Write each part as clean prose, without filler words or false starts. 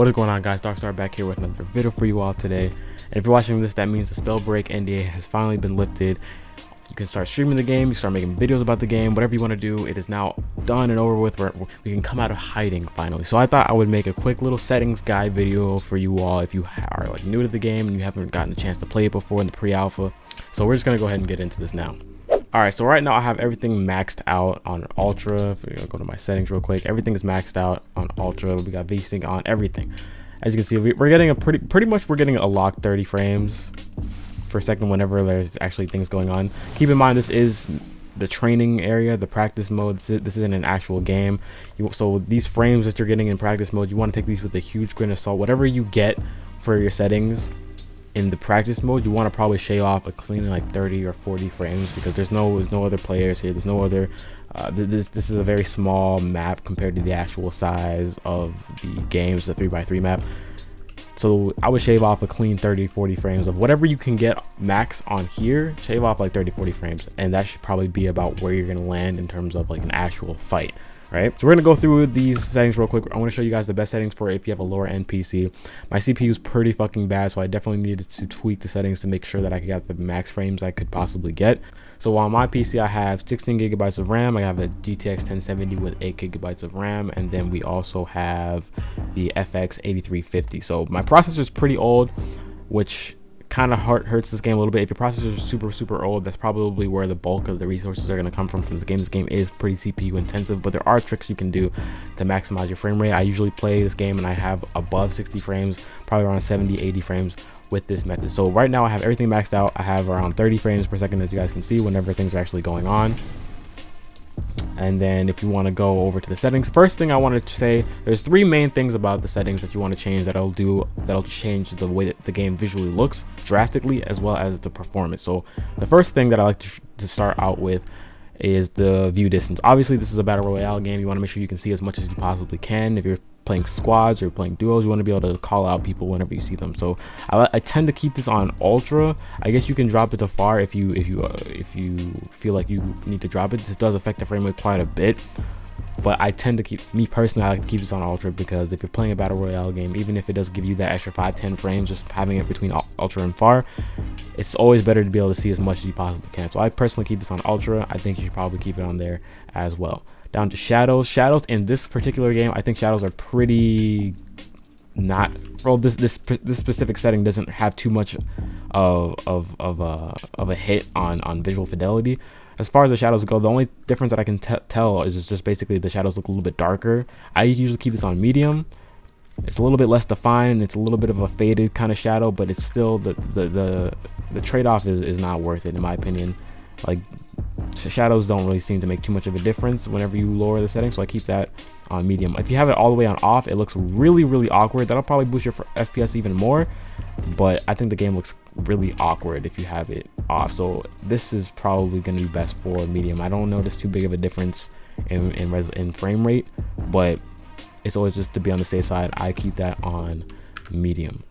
What is going on, guys? Darkstar back here with another video for you all today. And if you're watching this, that means the Spellbreak NDA has finally been lifted. You can start streaming the game, you start making videos about the game, whatever you want to do. It is now done and over with, where we can come out of hiding finally. So I thought I would make a quick little settings guide video for you all if you are like new to the game and you haven't gotten a chance to play it before in the pre-alpha. So we're just gonna go ahead and get into this now. Alright, so right now I have everything maxed out on Ultra. If we go to my settings real quick, everything is maxed out on Ultra. We got VSync on, everything. As you can see, we're getting a pretty much we're getting a locked 30 frames per second whenever there's actually things going on. Keep in mind, this is the training area, the practice mode. This isn't an actual game. So these frames that you're getting in practice mode, you want to take these with a huge grain of salt. Whatever you get for your settings in the practice mode, you want to probably shave off a clean like 30 or 40 frames, because there's no other players here. There's no other this is a very small map compared to the actual size of the game's the 3x3 map. So I would shave off a clean 30-40 frames of whatever you can get max on here. Shave off like 30-40 frames, and that should probably be about where you're gonna land in terms of like an actual fight. Right, so we're gonna go through these settings real quick. I want to show you guys the best settings for if you have a lower end PC. My CPU is pretty fucking bad, so I definitely needed to tweak the settings to make sure that I could get the max frames I could possibly get. So on my PC, I have 16 gigabytes of RAM. I have a GTX 1070 with 8 gigabytes of RAM, and then we also have the FX 8350. So my processor is pretty old, which kind of hurts this game a little bit. If your processor is super old, that's probably where the bulk of the resources are going to come from the game. This game is pretty CPU intensive, but there are tricks you can do to maximize your frame rate. I usually play this game and I have above 60 frames, probably around 70-80 frames with this method. So right now I have everything maxed out. I have around 30 frames per second, as you guys can see, whenever things are actually going on. And then if you want to go over to the settings, first thing I wanted to say, there's three main things about the settings that you want to change that'll change the way that the game visually looks drastically, as well as the performance. So the first thing that I like to start out with is the view distance. Obviously this is a battle royale game. You want to make sure you can see as much as you possibly can. If you're playing squads or playing duos, you want to be able to call out people whenever you see them. So I tend to keep this on ultra. I guess you can drop it to far if you feel like you need to drop it. This does affect the frame rate quite a bit, but I tend to me personally, I like to keep this on ultra, because if you're playing a battle royale game, even if it does give you that extra 5-10 frames, just having it between ultra and far, it's always better to be able to see as much as you possibly can. So I personally keep this on ultra. I think you should probably keep it on there as well. Down to shadows in this particular game, I think shadows are pretty not, well, this specific setting doesn't have too much of a hit on visual fidelity. As far as the shadows go, the only difference that I can tell is just basically the shadows look a little bit darker. I usually keep this on medium. It's a little bit less defined. It's a little bit of a faded kind of shadow, but it's still the trade-off is not worth it, in my opinion. Like, shadows don't really seem to make too much of a difference whenever you lower the settings, so I keep that on medium. If you have it all the way on off, it looks really awkward. That'll probably boost your FPS even more, but I think the game looks really awkward if you have it off. So this is probably going to be best for medium. I don't notice too big of a difference in frame rate, but it's always just to be on the safe side. I keep that on medium.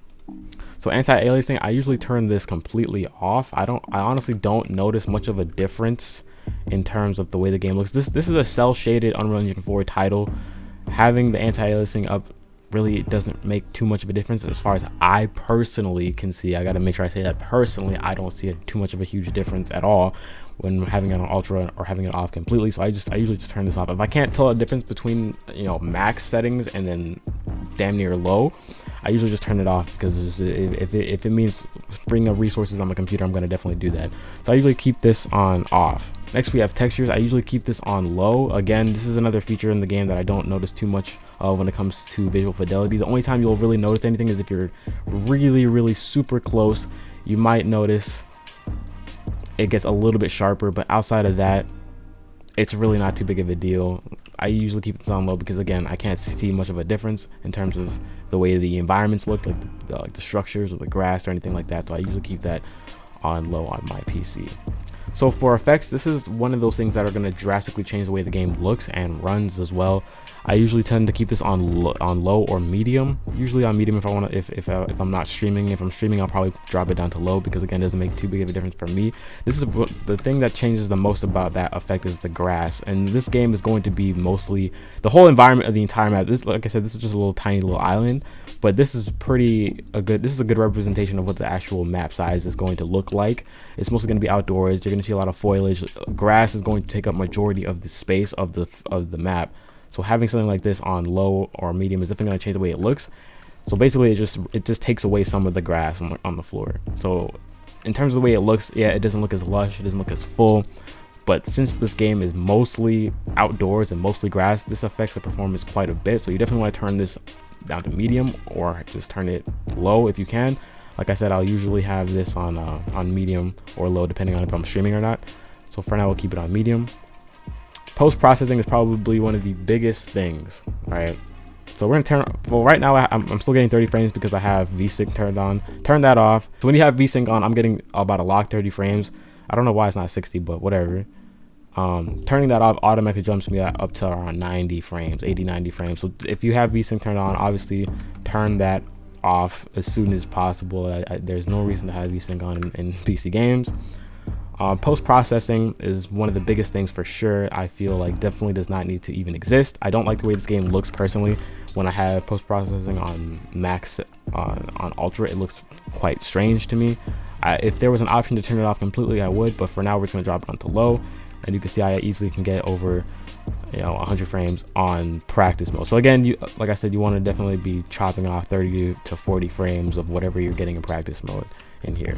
So anti-aliasing, I usually turn this completely off. I honestly don't notice much of a difference in terms of the way the game looks. This is a cell shaded Unreal Engine 4 title. Having the anti-aliasing up really doesn't make too much of a difference as far as I personally can see. I got to make sure I say that personally, I don't see too much of a huge difference at all when having it on ultra or having it off completely. So I usually just turn this off. If I can't tell a difference between, you know, max settings and then damn near low, I usually just turn it off, because if it means freeing up resources on my computer, I'm going to definitely do that. So I usually keep this on off. Next we have textures. I usually keep this on low. Again, this is another feature in the game that I don't notice too much of when it comes to visual fidelity. The only time you'll really notice anything is if you're really super close. You might notice it gets a little bit sharper, but outside of that, it's really not too big of a deal. I usually keep this on low because, again, I can't see much of a difference in terms of the way the environments look, like the structures or the grass or anything like that. So I usually keep that on low on my PC. So for effects, this is one of those things that are going to drastically change the way the game looks and runs as well. I usually tend to keep this on low or medium. Usually on medium if I want to, if I'm not streaming. If I'm streaming, I'll probably drop it down to low because again, it doesn't make too big of a difference for me. This is the thing that changes the most about that effect is the grass, and this game is going to be mostly the whole environment of the entire map. This, like I said, this is just a little tiny little island, but this is this is a good representation of what the actual map size is going to look like. It's mostly going to be outdoors. You're going to see a lot of foliage. Grass is going to take up majority of the space of the map. So having something like this on low or medium is definitely going to change the way it looks. So basically it just takes away some of the grass on the floor. So in terms of the way it looks, yeah, it doesn't look as lush, it doesn't look as full. But since this game is mostly outdoors and mostly grass, this affects the performance quite a bit. So you definitely want to turn this down to medium or just turn it low if you can. Like I said, I'll usually have this on medium or low depending on if I'm streaming or not. So for now, we'll keep it on medium. Post-processing is probably one of the biggest things, right? So we're gonna turn, well, right now I'm still getting 30 frames because I have VSync turned on. Turn that off. So when you have VSync on, I'm getting about a locked 30 frames. I don't know why it's not 60, but whatever. Turning that off automatically jumps me up to around 90 frames, 80, 90 frames. So if you have VSync turned on, obviously turn that off as soon as possible. There's no reason to have VSync on in PC games. Post-processing is one of the biggest things for sure. I feel like definitely does not need to even exist. I don't like the way this game looks personally. When I have post-processing on max, on ultra, it looks quite strange to me. If there was an option to turn it off completely, I would, but for now we're just gonna drop it onto low, and you can see I easily can get over 100 frames on practice mode. So again, like I said, you want to definitely be chopping off 30 to 40 frames of whatever you're getting in practice mode in here.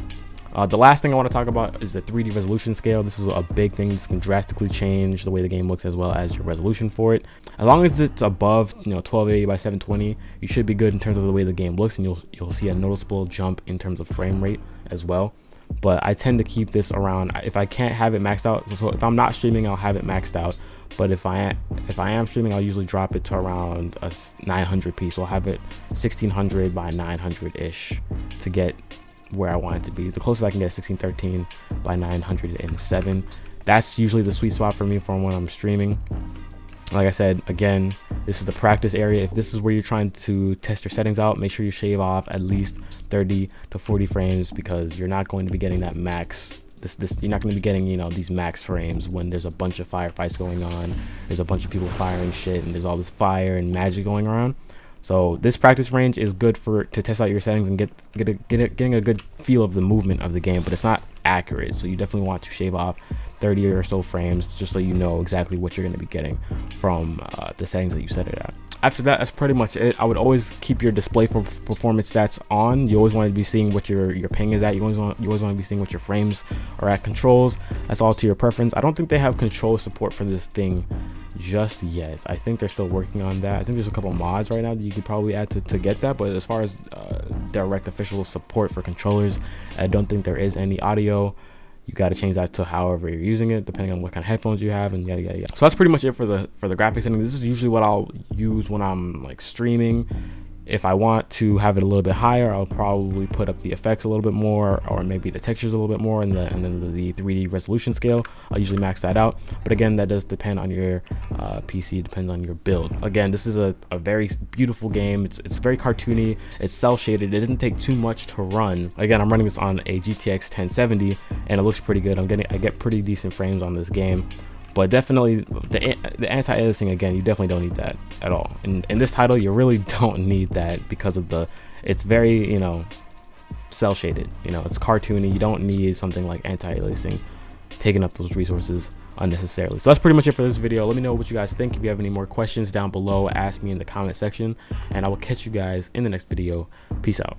The last thing I want to talk about is the 3D resolution scale. This is a big thing. This can drastically change the way the game looks as well as your resolution for it. As long as it's above 1280 by 720, you should be good in terms of the way the game looks, and you'll see a noticeable jump in terms of frame rate as well. But I tend to keep this around, if I can't have it maxed out, so if I'm not streaming, I'll have it maxed out. But if I am streaming, I'll usually drop it to around a 900p. So I'll have it 1600 by 900-ish to get where I want it to be. The closest I can get is 1613 by 907. That's usually the sweet spot for me from when I'm streaming. Like I said, again, this is the practice area. If this is where you're trying to test your settings out, make sure you shave off at least 30 to 40 frames because you're not going to be getting that max. You're not going to be getting these max frames when there's a bunch of firefights going on, there's a bunch of people firing shit, and there's all this fire and magic going around. So this practice range is good to test out your settings and getting a good feel of the movement of the game, but it's not accurate. So you definitely want to shave off 30 or so frames just so you know exactly what you're going to be getting from the settings that you set it at. After that, that's pretty much it. I would always keep your display for performance stats on. You always want to be seeing what your ping is at. You always want to be seeing what your frames are at. Controls, that's all to your preference. I don't think they have control support for this thing just yet. I think they're still working on that. I think there's a couple mods right now that you could probably add to get that, but as far as direct official support for controllers, I don't think there is any. Audio, you got to change that to however you're using it, depending on what kind of headphones you have, and yada yada yada. So that's pretty much it for the graphics setting. This is usually what I'll use when I'm like streaming. If I want to have it a little bit higher, I'll probably put up the effects a little bit more, or maybe the textures a little bit more, and then the 3D resolution scale, I'll usually max that out. But again, that does depend on your PC, depends on your build. Again, this is a very beautiful game. It's very cartoony, it's cell shaded, it doesn't take too much to run. Again, I'm running this on a GTX 1070 and it looks pretty good. I get pretty decent frames on this game. But definitely the anti-aliasing, again, you definitely don't need that at all. In this title, you really don't need that because of it's very, cell shaded, it's cartoony. You don't need something like anti-aliasing taking up those resources unnecessarily. So that's pretty much it for this video. Let me know what you guys think. If you have any more questions down below, ask me in the comment section, and I will catch you guys in the next video. Peace out.